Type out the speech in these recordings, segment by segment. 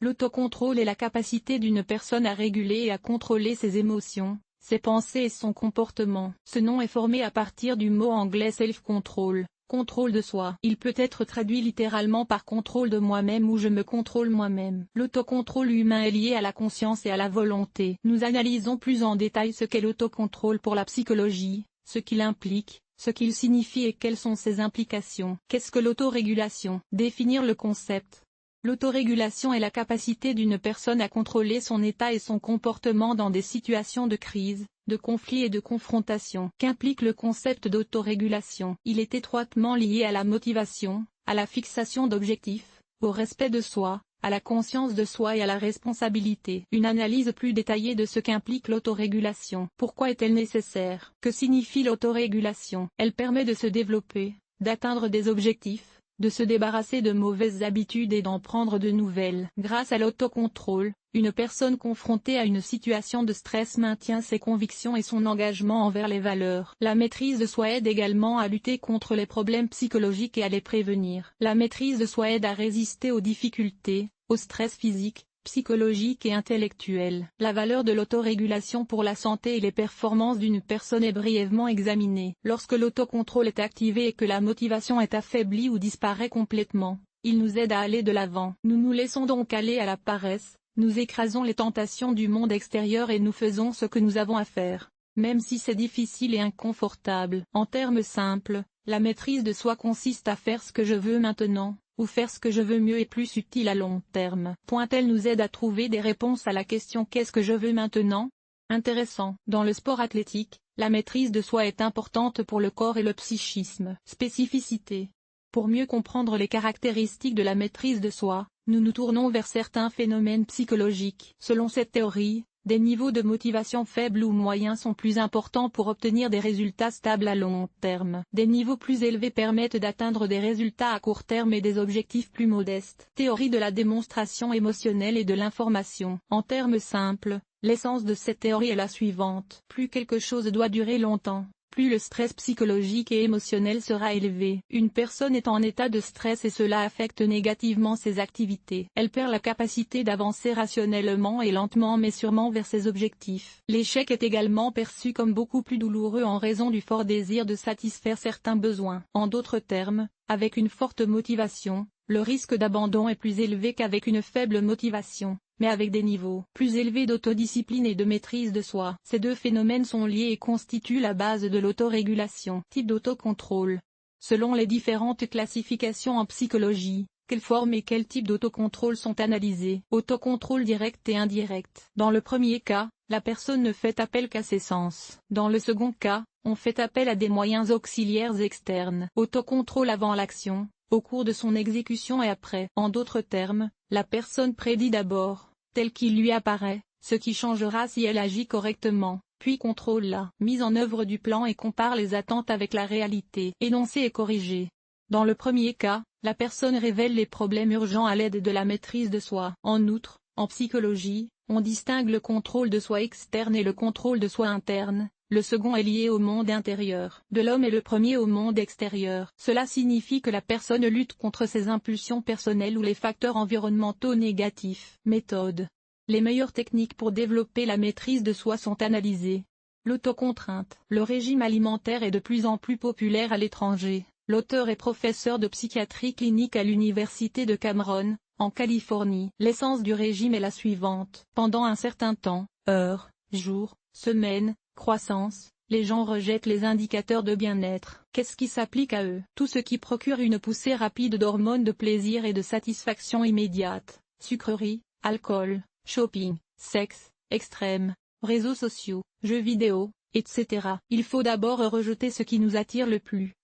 L'autocontrôle est la capacité d'une personne à réguler et à contrôler ses émotions, ses pensées et son comportement. Ce nom est formé à partir du mot anglais self-control, contrôle de soi. Il peut être traduit littéralement par contrôle de moi-même ou je me contrôle moi-même. L'autocontrôle humain est lié à la conscience et à la volonté. Nous analysons plus en détail ce qu'est l'autocontrôle pour la psychologie, ce qu'il implique, ce qu'il signifie et quelles sont ses implications. Qu'est-ce que l'autorégulation? Définir le concept. L'autorégulation est la capacité d'une personne à contrôler son état et son comportement dans des situations de crise, de conflit et de confrontation. Qu'implique le concept d'autorégulation? Il est étroitement lié à la motivation, à la fixation d'objectifs, au respect de soi, à la conscience de soi et à la responsabilité. Une analyse plus détaillée de ce qu'implique l'autorégulation. Pourquoi est-elle nécessaire? Que signifie l'autorégulation? Elle permet de se développer, d'atteindre des objectifs, de se débarrasser de mauvaises habitudes et d'en prendre de nouvelles. Grâce à l'autocontrôle, une personne confrontée à une situation de stress maintient ses convictions et son engagement envers les valeurs. La maîtrise de soi aide également à lutter contre les problèmes psychologiques et à les prévenir. La maîtrise de soi aide à résister aux difficultés, au stress physique, psychologique et intellectuel. La valeur de l'autorégulation pour la santé et les performances d'une personne est brièvement examinée. Lorsque l'autocontrôle est activé et que la motivation est affaiblie ou disparaît complètement, il nous aide à aller de l'avant. Nous nous laissons donc aller à la paresse, nous écrasons les tentations du monde extérieur et nous faisons ce que nous avons à faire, même si c'est difficile et inconfortable. En termes simples, la maîtrise de soi consiste à faire ce que je veux maintenant, ou faire ce que je veux mieux et plus utile à long terme. Elle nous aide à trouver des réponses à la question qu'est-ce que je veux maintenant? Intéressant. Dans le sport athlétique, la maîtrise de soi est importante pour le corps et le psychisme. Spécificité. Pour mieux comprendre les caractéristiques de la maîtrise de soi, nous nous tournons vers certains phénomènes psychologiques. Selon cette théorie, des niveaux de motivation faibles ou moyens sont plus importants pour obtenir des résultats stables à long terme. Des niveaux plus élevés permettent d'atteindre des résultats à court terme et des objectifs plus modestes. Théorie de la démonstration émotionnelle et de l'information. En termes simples, l'essence de cette théorie est la suivante. Plus quelque chose doit durer longtemps, plus le stress psychologique et émotionnel sera élevé. Une personne est en état de stress et cela affecte négativement ses activités. Elle perd la capacité d'avancer rationnellement et lentement mais sûrement vers ses objectifs. L'échec est également perçu comme beaucoup plus douloureux en raison du fort désir de satisfaire certains besoins. En d'autres termes, avec une forte motivation, le risque d'abandon est plus élevé qu'avec une faible motivation, mais avec des niveaux plus élevés d'autodiscipline et de maîtrise de soi. Ces deux phénomènes sont liés et constituent la base de l'autorégulation. Type d'autocontrôle. Selon les différentes classifications en psychologie, quelle forme et quel type d'autocontrôle sont analysés? Autocontrôle direct et indirect. Dans le premier cas, la personne ne fait appel qu'à ses sens. Dans le second cas, on fait appel à des moyens auxiliaires externes. Autocontrôle avant l'action, au cours de son exécution et après. En d'autres termes, la personne prédit d'abord, tel qu'il lui apparaît, ce qui changera si elle agit correctement, puis contrôle la mise en œuvre du plan et compare les attentes avec la réalité. Énoncer et corriger. Dans le premier cas, la personne révèle les problèmes urgents à l'aide de la maîtrise de soi. En outre, en psychologie, on distingue le contrôle de soi externe et le contrôle de soi interne. Le second est lié au monde intérieur de l'homme et le premier au monde extérieur. Cela signifie que la personne lutte contre ses impulsions personnelles ou les facteurs environnementaux négatifs. Méthode. Les meilleures techniques pour développer la maîtrise de soi sont analysées. L'autocontrainte. Le régime alimentaire est de plus en plus populaire à l'étranger. L'auteur est professeur de psychiatrie clinique à l'université de Cameron, en Californie. L'essence du régime est la suivante. Pendant un certain temps, heures, jours, semaines, croissance, les gens rejettent les indicateurs de bien-être. Qu'est-ce qui s'applique à eux? Tout ce qui procure une poussée rapide d'hormones de plaisir et de satisfaction immédiate. Sucreries, alcool, shopping, sexe, extrême, réseaux sociaux, jeux vidéo, etc. Il faut d'abord rejeter ce qui nous attire le plus.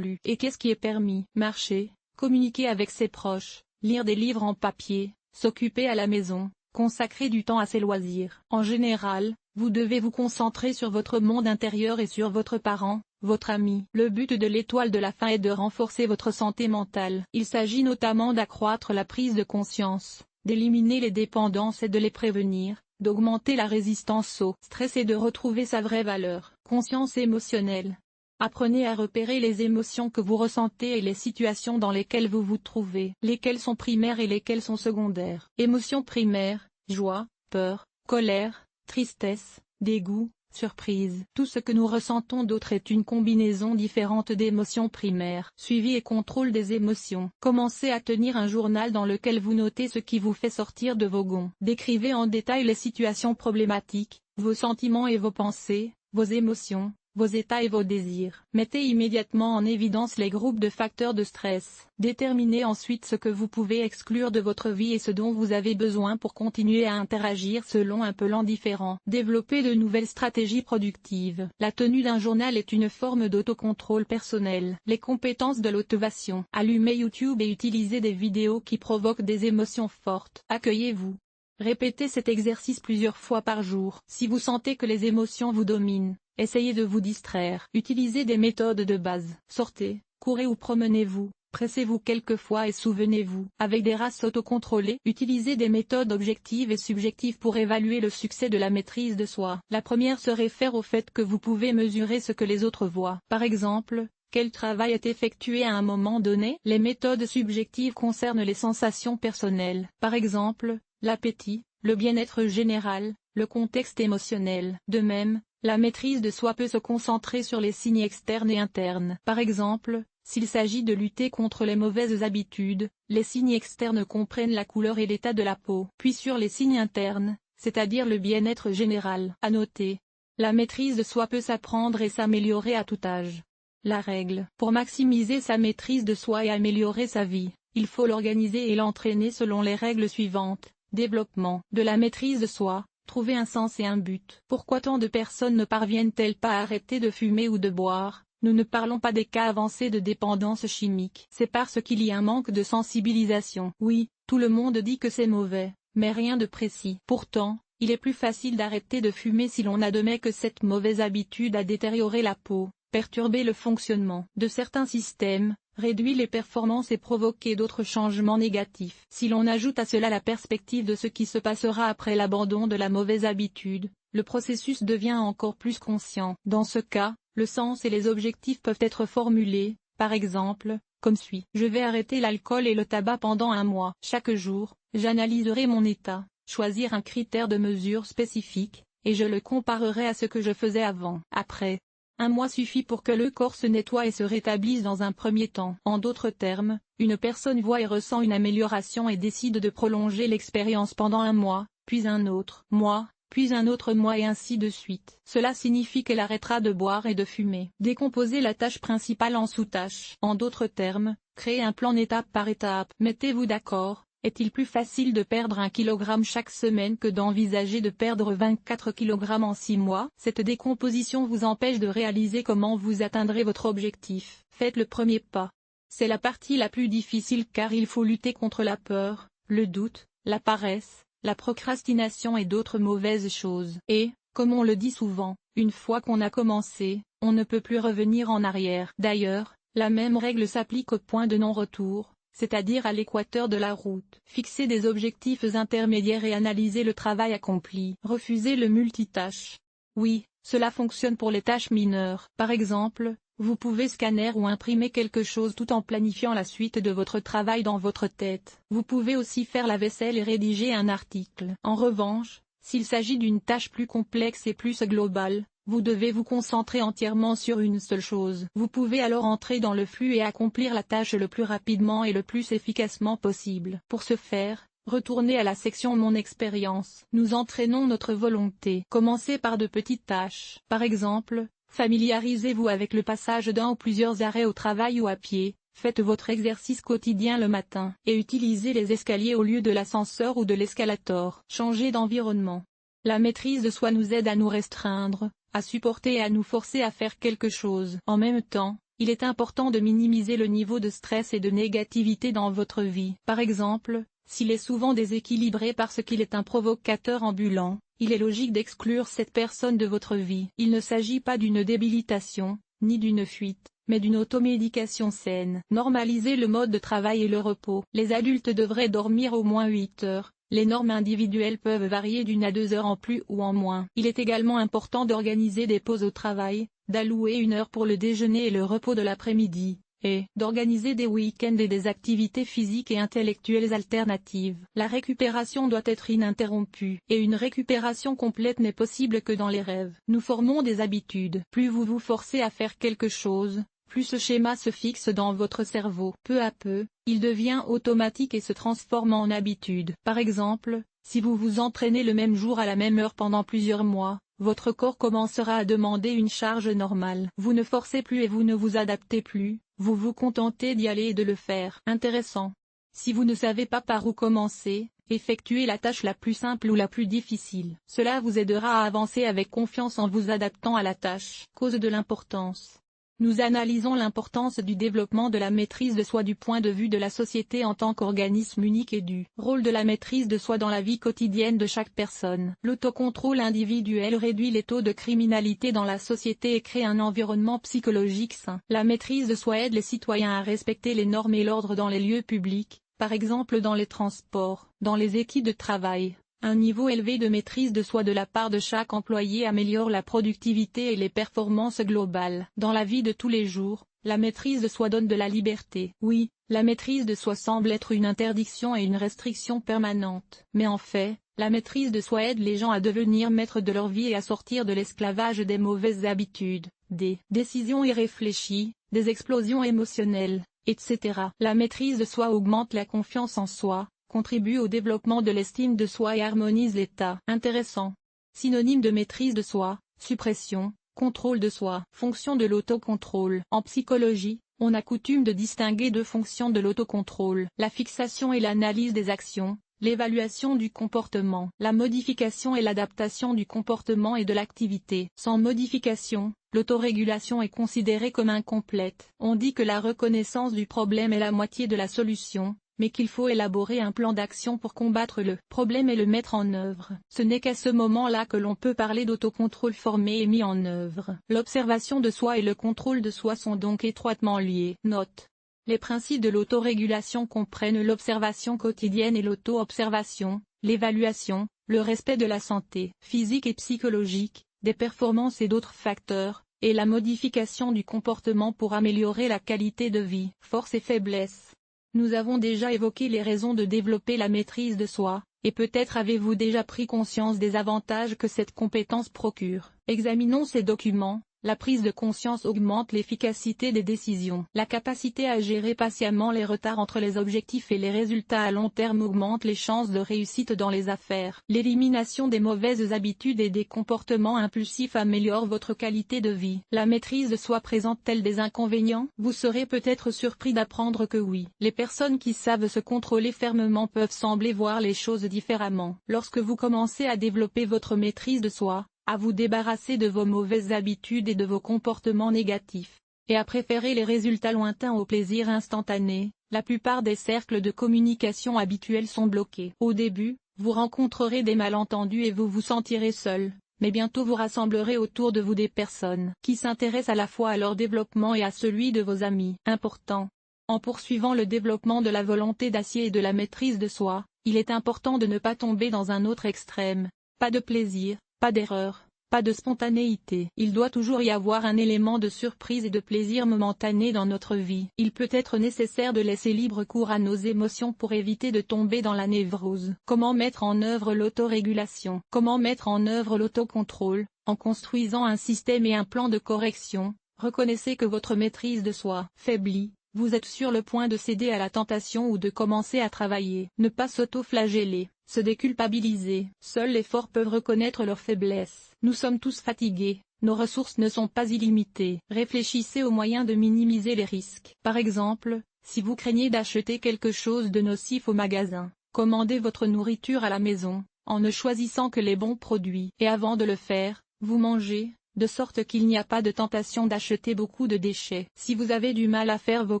Et qu'est-ce qui est permis? Marcher, communiquer avec ses proches, lire des livres en papier, s'occuper à la maison, consacrer du temps à ses loisirs. En général, vous devez vous concentrer sur votre monde intérieur et sur votre parent, votre ami. Le but de l'étoile de la fin est de renforcer votre santé mentale. Il s'agit notamment d'accroître la prise de conscience, d'éliminer les dépendances et de les prévenir, d'augmenter la résistance au stress et de retrouver sa vraie valeur. Conscience émotionnelle. Apprenez à repérer les émotions que vous ressentez et les situations dans lesquelles vous vous trouvez. Lesquelles sont primaires et lesquelles sont secondaires. Émotions primaires, joie, peur, colère, tristesse, dégoût, surprise. Tout ce que nous ressentons d'autre est une combinaison différente d'émotions primaires. Suivi et contrôle des émotions. Commencez à tenir un journal dans lequel vous notez ce qui vous fait sortir de vos gonds. Décrivez en détail les situations problématiques, vos sentiments et vos pensées, vos émotions, vos états et vos désirs. Mettez immédiatement en évidence les groupes de facteurs de stress. Déterminez ensuite ce que vous pouvez exclure de votre vie et ce dont vous avez besoin pour continuer à interagir selon un plan différent. Développez de nouvelles stratégies productives. La tenue d'un journal est une forme d'autocontrôle personnel. Les compétences de l'automation. Allumez YouTube et utilisez des vidéos qui provoquent des émotions fortes. Accueillez-vous. Répétez cet exercice plusieurs fois par jour. Si vous sentez que les émotions vous dominent, essayez de vous distraire. Utilisez des méthodes de base. Sortez, courez ou promenez-vous, pressez-vous quelquefois et souvenez-vous. Avec des races autocontrôlées, utilisez des méthodes objectives et subjectives pour évaluer le succès de la maîtrise de soi. La première se réfère au fait que vous pouvez mesurer ce que les autres voient. Par exemple, quel travail est effectué à un moment donné? Les méthodes subjectives concernent les sensations personnelles. Par exemple, l'appétit, le bien-être général, le contexte émotionnel. De même, la maîtrise de soi peut se concentrer sur les signes externes et internes. Par exemple, s'il s'agit de lutter contre les mauvaises habitudes, les signes externes comprennent la couleur et l'état de la peau. Puis sur les signes internes, c'est-à-dire le bien-être général. À noter, la maîtrise de soi peut s'apprendre et s'améliorer à tout âge. La règle. Pour maximiser sa maîtrise de soi et améliorer sa vie, il faut l'organiser et l'entraîner selon les règles suivantes. Développement de la maîtrise de soi. Trouver un sens et un but. Pourquoi tant de personnes ne parviennent-elles pas à arrêter de fumer ou de boire? Nous ne parlons pas des cas avancés de dépendance chimique. C'est parce qu'il y a un manque de sensibilisation. Oui, tout le monde dit que c'est mauvais, mais rien de précis. Pourtant, il est plus facile d'arrêter de fumer si l'on admet que cette mauvaise habitude a détérioré la peau, perturbé le fonctionnement de certains systèmes, réduit les performances et provoqué d'autres changements négatifs. Si l'on ajoute à cela la perspective de ce qui se passera après l'abandon de la mauvaise habitude, le processus devient encore plus conscient. Dans ce cas, le sens et les objectifs peuvent être formulés, par exemple, comme suit. Je vais arrêter l'alcool et le tabac pendant un mois. Chaque jour, j'analyserai mon état, choisir un critère de mesure spécifique, et je le comparerai à ce que je faisais avant. Après un mois suffit pour que le corps se nettoie et se rétablisse dans un premier temps. En d'autres termes, une personne voit et ressent une amélioration et décide de prolonger l'expérience pendant un mois, puis un autre mois, puis un autre mois et ainsi de suite. Cela signifie qu'elle arrêtera de boire et de fumer. Décomposez la tâche principale en sous-tâches. En d'autres termes, créez un plan étape par étape. Mettez-vous d'accord. Est-il plus facile de perdre 1 kg chaque semaine que d'envisager de perdre 24 kg en 6 mois? Cette décomposition vous empêche de réaliser comment vous atteindrez votre objectif. Faites le premier pas. C'est la partie la plus difficile car il faut lutter contre la peur, le doute, la paresse, la procrastination et d'autres mauvaises choses. Et, comme on le dit souvent, une fois qu'on a commencé, on ne peut plus revenir en arrière. D'ailleurs, la même règle s'applique au point de non-retour, c'est-à-dire à l'équateur de la route. Fixez des objectifs intermédiaires et analysez le travail accompli. Refusez le multitâche. Oui, cela fonctionne pour les tâches mineures. Par exemple, vous pouvez scanner ou imprimer quelque chose tout en planifiant la suite de votre travail dans votre tête. Vous pouvez aussi faire la vaisselle et rédiger un article. En revanche, s'il s'agit d'une tâche plus complexe et plus globale, vous devez vous concentrer entièrement sur une seule chose. Vous pouvez alors entrer dans le flux et accomplir la tâche le plus rapidement et le plus efficacement possible. Pour ce faire, retournez à la section Mon expérience. Nous entraînons notre volonté. Commencez par de petites tâches. Par exemple, familiarisez-vous avec le passage d'un ou plusieurs arrêts au travail ou à pied. Faites votre exercice quotidien le matin et utilisez les escaliers au lieu de l'ascenseur ou de l'escalator. Changez d'environnement. La maîtrise de soi nous aide à nous restreindre, à supporter et à nous forcer à faire quelque chose. En même temps, il est important de minimiser le niveau de stress et de négativité dans votre vie. Par exemple, s'il est souvent déséquilibré parce qu'il est un provocateur ambulant, il est logique d'exclure cette personne de votre vie. Il ne s'agit pas d'une débilitation, ni d'une fuite, mais d'une automédication saine. Normalisez le mode de travail et le repos. Les adultes devraient dormir au moins 8 heures. Les normes individuelles peuvent varier d'1 à 2 heures en plus ou en moins. Il est également important d'organiser des pauses au travail, d'allouer 1 heure pour le déjeuner et le repos de l'après-midi, et d'organiser des week-ends et des activités physiques et intellectuelles alternatives. La récupération doit être ininterrompue, et une récupération complète n'est possible que dans les rêves. Nous formons des habitudes. Plus vous vous forcez à faire quelque chose, plus ce schéma se fixe dans votre cerveau. Peu à peu, il devient automatique et se transforme en habitude. Par exemple, si vous vous entraînez le même jour à la même heure pendant plusieurs mois, votre corps commencera à demander une charge normale. Vous ne forcez plus et vous ne vous adaptez plus, vous vous contentez d'y aller et de le faire. Intéressant. Si vous ne savez pas par où commencer, effectuez la tâche la plus simple ou la plus difficile. Cela vous aidera à avancer avec confiance en vous adaptant à la tâche. Cause de l'importance. Nous analysons l'importance du développement de la maîtrise de soi du point de vue de la société en tant qu'organisme unique et du rôle de la maîtrise de soi dans la vie quotidienne de chaque personne. L'autocontrôle individuel réduit les taux de criminalité dans la société et crée un environnement psychologique sain. La maîtrise de soi aide les citoyens à respecter les normes et l'ordre dans les lieux publics, par exemple dans les transports, dans les équipes de travail. Un niveau élevé de maîtrise de soi de la part de chaque employé améliore la productivité et les performances globales. Dans la vie de tous les jours, la maîtrise de soi donne de la liberté. Oui, la maîtrise de soi semble être une interdiction et une restriction permanente. Mais en fait, la maîtrise de soi aide les gens à devenir maîtres de leur vie et à sortir de l'esclavage des mauvaises habitudes, des décisions irréfléchies, des explosions émotionnelles, etc. La maîtrise de soi augmente la confiance en soi, contribue au développement de l'estime de soi et harmonise l'état. Intéressant. Synonyme de maîtrise de soi, suppression, contrôle de soi. Fonction de l'autocontrôle. En psychologie, on a coutume de distinguer deux fonctions de l'autocontrôle. La fixation et l'analyse des actions, l'évaluation du comportement. La modification et l'adaptation du comportement et de l'activité. Sans modification, l'autorégulation est considérée comme incomplète. On dit que la reconnaissance du problème est la moitié de la solution, mais qu'il faut élaborer un plan d'action pour combattre le problème et le mettre en œuvre. Ce n'est qu'à ce moment-là que l'on peut parler d'autocontrôle formé et mis en œuvre. L'observation de soi et le contrôle de soi sont donc étroitement liés. Note. Les principes de l'autorégulation comprennent l'observation quotidienne et l'auto-observation, l'évaluation, le respect de la santé physique et psychologique, des performances et d'autres facteurs, et la modification du comportement pour améliorer la qualité de vie. Forces et faiblesses. Nous avons déjà évoqué les raisons de développer la maîtrise de soi, et peut-être avez-vous déjà pris conscience des avantages que cette compétence procure. Examinons ces documents. La prise de conscience augmente l'efficacité des décisions. La capacité à gérer patiemment les retards entre les objectifs et les résultats à long terme augmente les chances de réussite dans les affaires. L'élimination des mauvaises habitudes et des comportements impulsifs améliore votre qualité de vie. La maîtrise de soi présente-t-elle des inconvénients? Vous serez peut-être surpris d'apprendre que oui. Les personnes qui savent se contrôler fermement peuvent sembler voir les choses différemment. Lorsque vous commencez à développer votre maîtrise de soi, à vous débarrasser de vos mauvaises habitudes et de vos comportements négatifs, et à préférer les résultats lointains au plaisir instantané, la plupart des cercles de communication habituels sont bloqués. Au début, vous rencontrerez des malentendus et vous vous sentirez seul, mais bientôt vous rassemblerez autour de vous des personnes qui s'intéressent à la fois à leur développement et à celui de vos amis. Important. En poursuivant le développement de la volonté d'acier et de la maîtrise de soi, il est important de ne pas tomber dans un autre extrême. Pas de plaisir, pas d'erreur, pas de spontanéité. Il doit toujours y avoir un élément de surprise et de plaisir momentané dans notre vie. Il peut être nécessaire de laisser libre cours à nos émotions pour éviter de tomber dans la névrose. Comment mettre en œuvre l'autorégulation? Comment mettre en œuvre l'autocontrôle? En construisant un système et un plan de correction, reconnaissez que votre maîtrise de soi faiblit. Vous êtes sur le point de céder à la tentation ou de commencer à travailler. Ne pas s'auto-flageller, se déculpabiliser. Seuls les forts peuvent reconnaître leurs faiblesses. Nous sommes tous fatigués, nos ressources ne sont pas illimitées. Réfléchissez aux moyens de minimiser les risques. Par exemple, si vous craignez d'acheter quelque chose de nocif au magasin, commandez votre nourriture à la maison, en ne choisissant que les bons produits. Et avant de le faire, vous mangez, de sorte qu'il n'y a pas de tentation d'acheter beaucoup de déchets. Si vous avez du mal à faire vos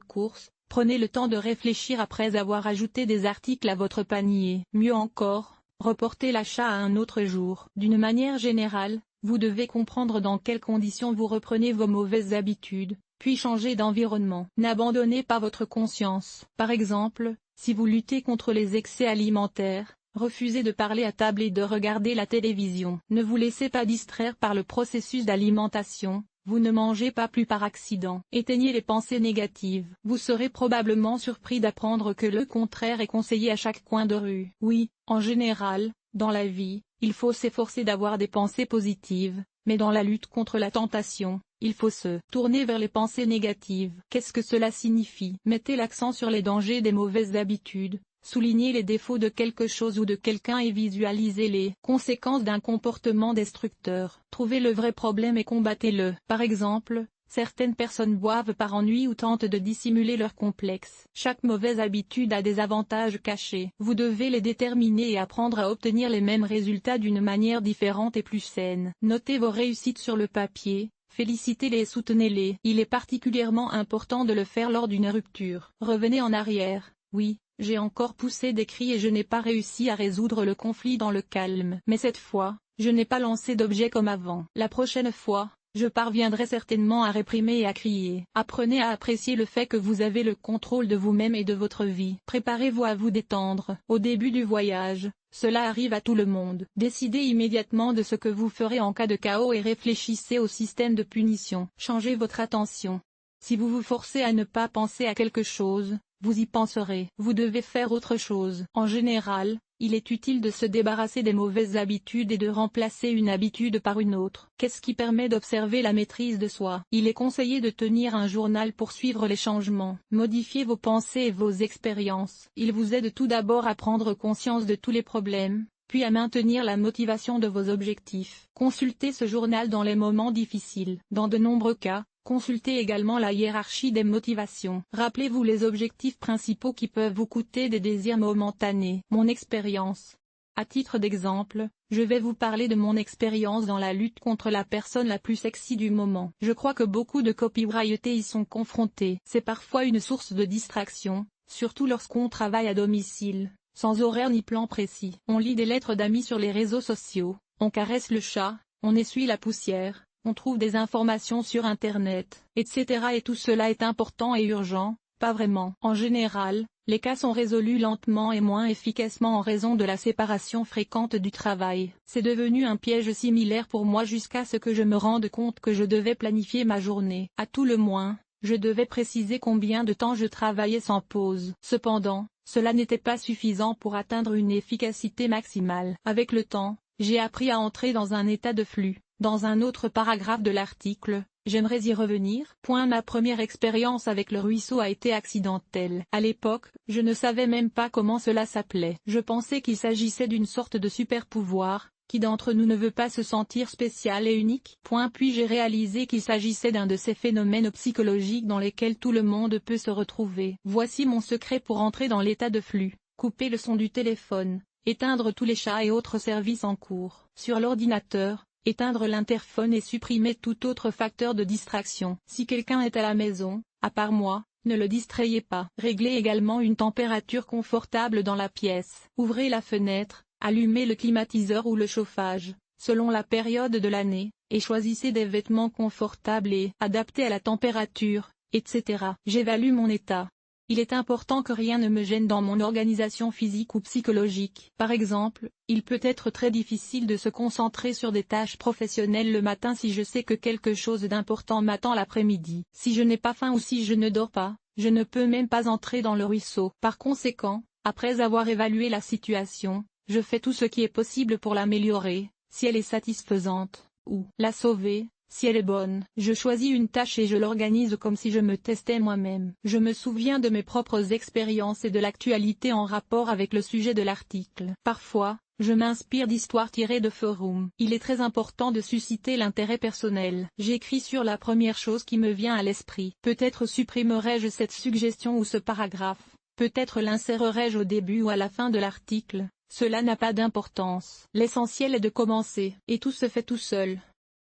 courses, prenez le temps de réfléchir après avoir ajouté des articles à votre panier. Mieux encore, reportez l'achat à un autre jour. D'une manière générale, vous devez comprendre dans quelles conditions vous reprenez vos mauvaises habitudes, puis changer d'environnement. N'abandonnez pas votre conscience. Par exemple, si vous luttez contre les excès alimentaires, refusez de parler à table et de regarder la télévision. Ne vous laissez pas distraire par le processus d'alimentation, Vous ne mangez pas plus par accident. Éteignez les pensées négatives. Vous serez probablement surpris d'apprendre que le contraire est conseillé à chaque coin de rue. Oui, en général, dans la vie, il faut s'efforcer d'avoir des pensées positives, mais dans la lutte contre la tentation, il faut se tourner vers les pensées négatives. Qu'est-ce que cela signifie? Mettez l'accent sur les dangers des mauvaises habitudes. Soulignez les défauts de quelque chose ou de quelqu'un et visualisez les conséquences d'un comportement destructeur. Trouvez le vrai problème et combattez-le. Par exemple, certaines personnes boivent par ennui ou tentent de dissimuler leur complexe. Chaque mauvaise habitude a des avantages cachés. Vous devez les déterminer et apprendre à obtenir les mêmes résultats d'une manière différente et plus saine. Notez vos réussites sur le papier. Félicitez-les et soutenez-les. Il est particulièrement important de le faire lors d'une rupture. Revenez en arrière. Oui, j'ai encore poussé des cris et je n'ai pas réussi à résoudre le conflit dans le calme. Mais cette fois, je n'ai pas lancé d'objet comme avant. La prochaine fois, je parviendrai certainement à réprimer et à crier. Apprenez à apprécier le fait que vous avez le contrôle de vous-même et de votre vie. Préparez-vous à vous détendre. Au début du voyage, cela arrive à tout le monde. Décidez immédiatement de ce que vous ferez en cas de chaos et réfléchissez au système de punition. Changez votre attention. Si vous vous forcez à ne pas penser à quelque chose, vous y penserez. Vous devez faire autre chose. En général, il est utile de se débarrasser des mauvaises habitudes et de remplacer une habitude par une autre. Qu'est-ce qui permet d'observer la maîtrise de soi? Il est conseillé de tenir un journal pour suivre les changements. Modifiez vos pensées et vos expériences. Il vous aide tout d'abord à prendre conscience de tous les problèmes, puis à maintenir la motivation de vos objectifs. Consultez ce journal dans les moments difficiles. Dans de nombreux cas, consultez également la hiérarchie des motivations. Rappelez-vous les objectifs principaux qui peuvent vous coûter des désirs momentanés. Mon expérience. À titre d'exemple, je vais vous parler de mon expérience dans la lutte contre la personne la plus sexy du moment. Je crois que beaucoup de copywriters y sont confrontés. C'est parfois une source de distraction, surtout lorsqu'on travaille à domicile, sans horaire ni plan précis. On lit des lettres d'amis sur les réseaux sociaux, on caresse le chat, on essuie la poussière. On trouve des informations sur Internet, etc. Et tout cela est important et urgent, pas vraiment. En général, les cas sont résolus lentement et moins efficacement en raison de la séparation fréquente du travail. C'est devenu un piège similaire pour moi jusqu'à ce que je me rende compte que je devais planifier ma journée. À tout le moins, je devais préciser combien de temps je travaillais sans pause. Cependant, cela n'était pas suffisant pour atteindre une efficacité maximale. Avec le temps, j'ai appris à entrer dans un état de flux. Dans un autre paragraphe de l'article, j'aimerais y revenir. Ma première expérience avec le ruisseau a été accidentelle. À l'époque, je ne savais même pas comment cela s'appelait. Je pensais qu'il s'agissait d'une sorte de super-pouvoir. Qui d'entre nous ne veut pas se sentir spécial et unique? Puis j'ai réalisé qu'il s'agissait d'un de ces phénomènes psychologiques dans lesquels tout le monde peut se retrouver. Voici mon secret pour entrer dans l'état de flux. Couper le son du téléphone, éteindre tous les chats et autres services en cours. Sur l'ordinateur, éteindre l'interphone et supprimer tout autre facteur de distraction. Si quelqu'un est à la maison, à part moi, ne le distrayez pas. Réglez également une température confortable dans la pièce. Ouvrez la fenêtre, allumez le climatiseur ou le chauffage, selon la période de l'année, et choisissez des vêtements confortables et adaptés à la température, etc. J'évalue mon état. Il est important que rien ne me gêne dans mon organisation physique ou psychologique. Par exemple, il peut être très difficile de se concentrer sur des tâches professionnelles le matin si je sais que quelque chose d'important m'attend l'après-midi. Si je n'ai pas faim ou si je ne dors pas, je ne peux même pas entrer dans le ruisseau. Par conséquent, après avoir évalué la situation, je fais tout ce qui est possible pour l'améliorer, si elle est satisfaisante, ou la sauver. Si elle est bonne, je choisis une tâche et je l'organise comme si je me testais moi-même. Je me souviens de mes propres expériences et de l'actualité en rapport avec le sujet de l'article. Parfois, je m'inspire d'histoires tirées de forums. Il est très important de susciter l'intérêt personnel. J'écris sur la première chose qui me vient à l'esprit. Peut-être supprimerai-je cette suggestion ou ce paragraphe. Peut-être l'insérerai-je au début ou à la fin de l'article. Cela n'a pas d'importance. L'essentiel est de commencer. Et tout se fait tout seul.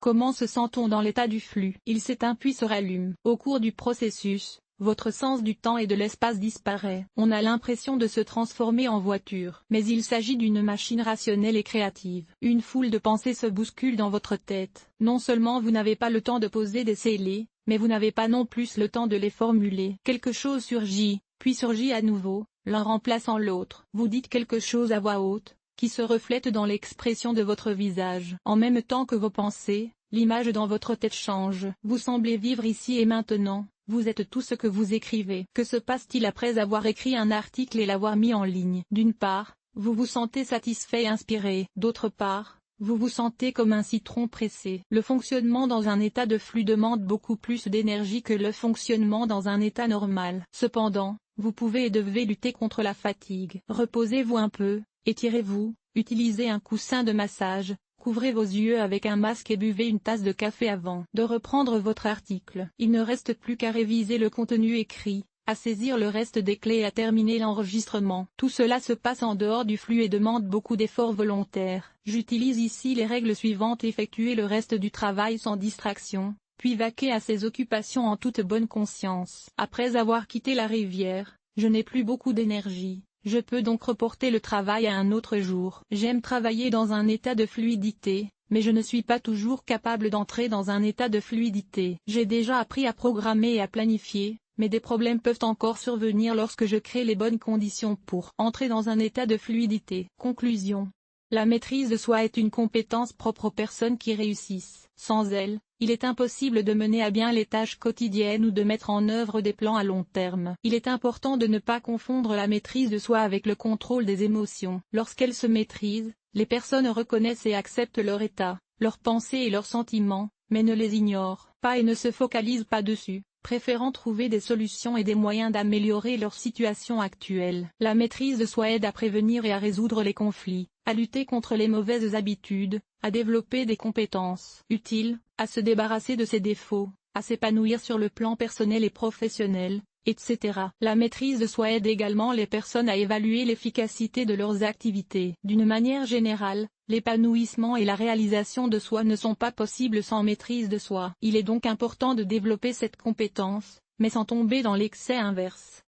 Comment se sent-on dans l'état du flux? Il s'éteint puis se rallume. Au cours du processus, votre sens du temps et de l'espace disparaît. On a l'impression de se transformer en voiture. Mais il s'agit d'une machine rationnelle et créative. Une foule de pensées se bouscule dans votre tête. Non seulement vous n'avez pas le temps de poser des scellés, mais vous n'avez pas non plus le temps de les formuler. Quelque chose surgit, puis surgit à nouveau, l'un remplaçant l'autre. Vous dites quelque chose à voix haute, qui se reflète dans l'expression de votre visage. En même temps que vos pensées, l'image dans votre tête change. Vous semblez vivre ici et maintenant, vous êtes tout ce que vous écrivez. Que se passe-t-il après avoir écrit un article et l'avoir mis en ligne? D'une part, vous vous sentez satisfait et inspiré. D'autre part, vous vous sentez comme un citron pressé. Le fonctionnement dans un état de flux demande beaucoup plus d'énergie que le fonctionnement dans un état normal. Cependant, vous pouvez et devez lutter contre la fatigue. Reposez-vous un peu, étirez-vous, utilisez un coussin de massage, couvrez vos yeux avec un masque et buvez une tasse de café avant de reprendre votre article. Il ne reste plus qu'à réviser le contenu écrit, à saisir le reste des clés et à terminer l'enregistrement. Tout cela se passe en dehors du flux et demande beaucoup d'efforts volontaires. J'utilise ici les règles suivantes: effectuer le reste du travail sans distraction, puis vaquer à ses occupations en toute bonne conscience. Après avoir quitté la rivière, je n'ai plus beaucoup d'énergie. Je peux donc reporter le travail à un autre jour. J'aime travailler dans un état de fluidité, mais je ne suis pas toujours capable d'entrer dans un état de fluidité. J'ai déjà appris à programmer et à planifier, mais des problèmes peuvent encore survenir lorsque je crée les bonnes conditions pour entrer dans un état de fluidité. Conclusion. La maîtrise de soi est une compétence propre aux personnes qui réussissent. Sans elle, il est impossible de mener à bien les tâches quotidiennes ou de mettre en œuvre des plans à long terme. Il est important de ne pas confondre la maîtrise de soi avec le contrôle des émotions. Lorsqu'elles se maîtrisent, les personnes reconnaissent et acceptent leur état, leurs pensées et leurs sentiments, mais ne les ignorent pas et ne se focalisent pas dessus, préférant trouver des solutions et des moyens d'améliorer leur situation actuelle. La maîtrise de soi aide à prévenir et à résoudre les conflits, à lutter contre les mauvaises habitudes, à développer des compétences utiles, à se débarrasser de ses défauts, à s'épanouir sur le plan personnel et professionnel, etc. La maîtrise de soi aide également les personnes à évaluer l'efficacité de leurs activités. D'une manière générale, l'épanouissement et la réalisation de soi ne sont pas possibles sans maîtrise de soi. Il est donc important de développer cette compétence, mais sans tomber dans l'excès inverse.